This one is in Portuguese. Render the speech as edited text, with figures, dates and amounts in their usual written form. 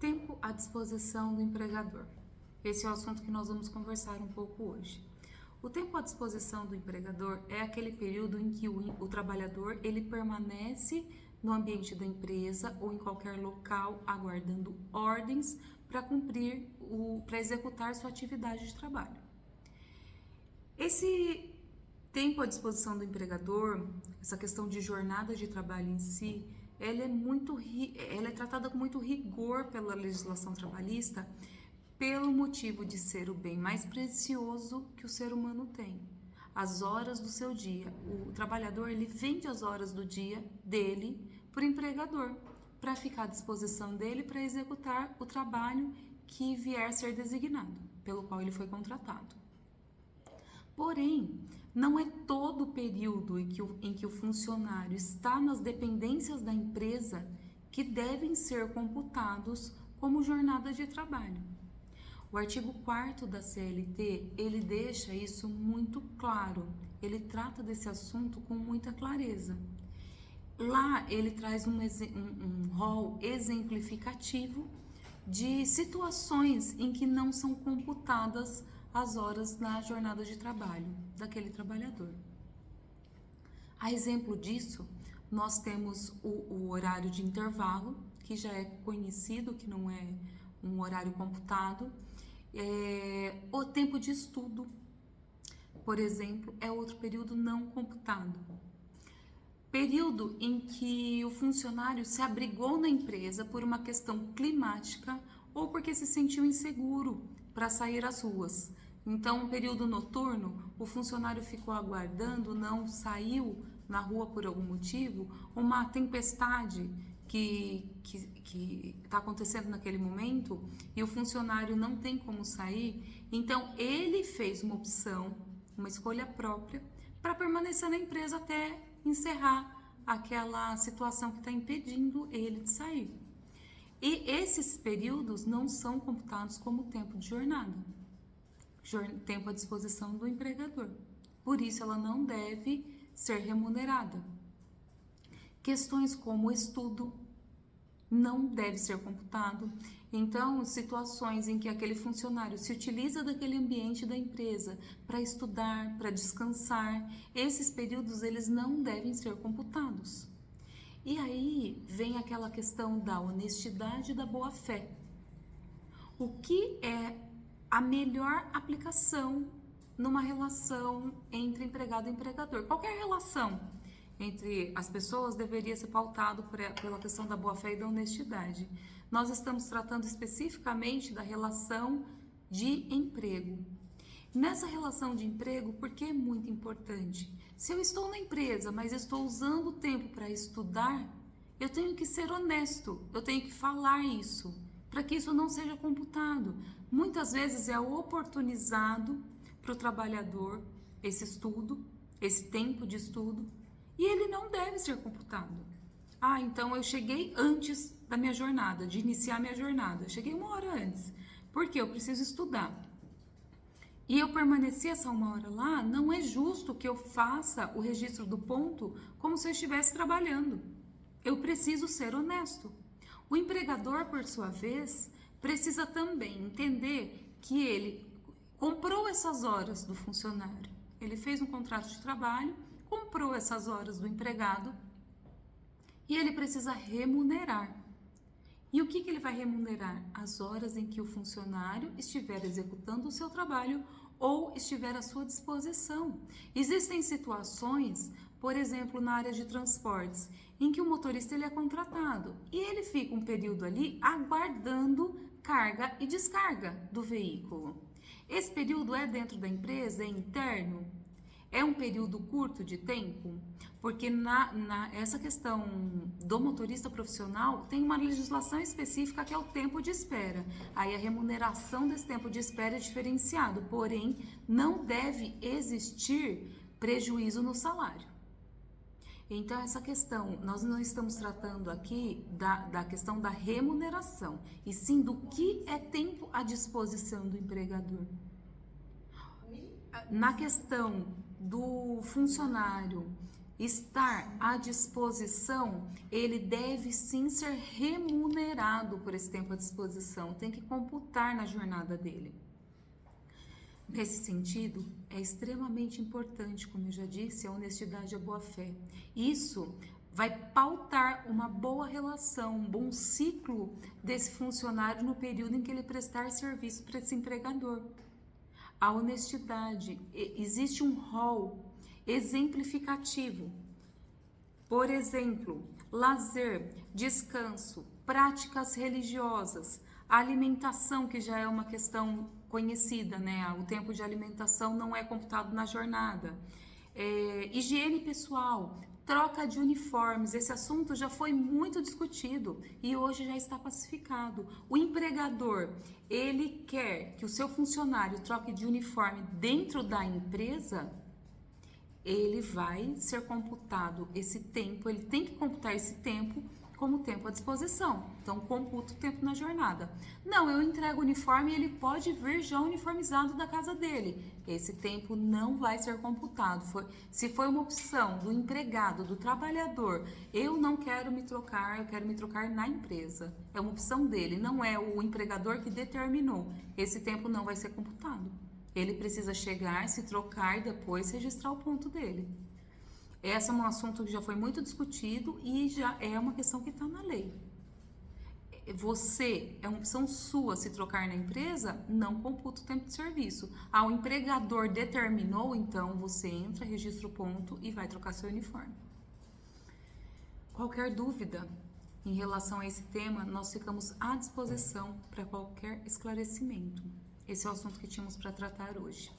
Tempo à disposição do empregador. Esse é o assunto que nós vamos conversar um pouco hoje. O tempo à disposição do empregador é aquele período em que o trabalhador ele permanece no ambiente da empresa ou em qualquer local aguardando ordens para para executar sua atividade de trabalho. Esse tempo à disposição do empregador, essa questão de jornada de trabalho em si, ela é tratada com muito rigor pela legislação trabalhista, pelo motivo de ser o bem mais precioso que o ser humano tem, as horas do seu dia. O trabalhador ele vende as horas do dia dele para o empregador, para ficar à disposição dele para executar o trabalho que vier a ser designado, pelo qual ele foi contratado. Porém, não é todo o período em que o funcionário está nas dependências da empresa que devem ser computados como jornada de trabalho. O artigo 4º da CLT, ele deixa isso muito claro, ele trata desse assunto com muita clareza. Lá ele traz um rol exemplificativo de situações em que não são computadas as horas na jornada de trabalho daquele trabalhador. A exemplo disso, nós temos o horário de intervalo, que já é conhecido, que não é um horário computado. O tempo de estudo, por exemplo, é outro período não computado. Período em que o funcionário se abrigou na empresa por uma questão climática ou porque se sentiu inseguro para sair às ruas. Então, um período noturno, o funcionário ficou aguardando, não saiu na rua por algum motivo, uma tempestade que está acontecendo naquele momento e o funcionário não tem como sair, então ele fez uma opção, uma escolha própria para permanecer na empresa até encerrar aquela situação que está impedindo ele de sair. E esses períodos não são computados como tempo de jornada, tempo à disposição do empregador. Por isso, ela não deve ser remunerada. Questões como estudo não deve ser computado. Então, situações em que aquele funcionário se utiliza daquele ambiente da empresa para estudar, para descansar, esses períodos eles não devem ser computados. E aí vem aquela questão da honestidade e da boa-fé. O que é a melhor aplicação numa relação entre empregado e empregador? Qualquer relação entre as pessoas deveria ser pautado pela questão da boa-fé e da honestidade. Nós estamos tratando especificamente da relação de emprego. Nessa relação de emprego, por que é muito importante? Se eu estou na empresa, mas estou usando o tempo para estudar, eu tenho que ser honesto, eu tenho que falar isso, para que isso não seja computado. Muitas vezes é oportunizado para o trabalhador esse estudo, esse tempo de estudo, e ele não deve ser computado. Então eu cheguei antes da minha jornada, de iniciar minha jornada. Eu cheguei 1 hora antes, porque eu preciso estudar. E eu permaneci essa 1 hora lá, não é justo que eu faça o registro do ponto como se eu estivesse trabalhando. Eu preciso ser honesto. O empregador, por sua vez, precisa também entender que ele comprou essas horas do funcionário. Ele fez um contrato de trabalho, comprou essas horas do empregado e ele precisa remunerar. E o que ele vai remunerar? As horas em que o funcionário estiver executando o seu trabalho ou estiver à sua disposição. Existem situações, por exemplo, na área de transportes, em que o motorista ele é contratado e ele fica um período ali aguardando carga e descarga do veículo. Esse período é dentro da empresa, é interno? É um período curto de tempo? Porque essa questão do motorista profissional tem uma legislação específica que é o tempo de espera. Aí a remuneração desse tempo de espera é diferenciado, porém não deve existir prejuízo no salário. Então essa questão, nós não estamos tratando aqui da questão da remuneração, e sim do que é tempo à disposição do empregador. Na questão do funcionário estar à disposição, ele deve sim ser remunerado por esse tempo à disposição, tem que computar na jornada dele. Nesse sentido, é extremamente importante, como eu já disse, a honestidade e a boa-fé. Isso vai pautar uma boa relação, um bom ciclo desse funcionário no período em que ele prestar serviço para esse empregador. A honestidade, existe um rol exemplificativo. Por exemplo, lazer, descanso, práticas religiosas, alimentação, que já é uma questão conhecida, né? O tempo de alimentação não é computado na jornada. Higiene pessoal, troca de uniformes, esse assunto já foi muito discutido e hoje já está pacificado. O empregador, ele quer que o seu funcionário troque de uniforme dentro da empresa, ele vai ser computado esse tempo, ele tem que computar esse tempo como tempo à disposição. Então, computa o tempo na jornada. Não, eu entrego o uniforme e ele pode vir já uniformizado da casa dele. Esse tempo não vai ser computado. Se foi uma opção do empregado, do trabalhador, eu não quero me trocar, eu quero me trocar na empresa. É uma opção dele, não é o empregador que determinou. Esse tempo não vai ser computado. Ele precisa chegar, se trocar e depois registrar o ponto dele. Esse é um assunto que já foi muito discutido e já é uma questão que está na lei. Você, é uma opção sua se trocar na empresa, não computa o tempo de serviço. O empregador determinou, então você entra, registra o ponto e vai trocar seu uniforme. Qualquer dúvida em relação a esse tema, nós ficamos à disposição para qualquer esclarecimento. Esse é o assunto que tínhamos para tratar hoje.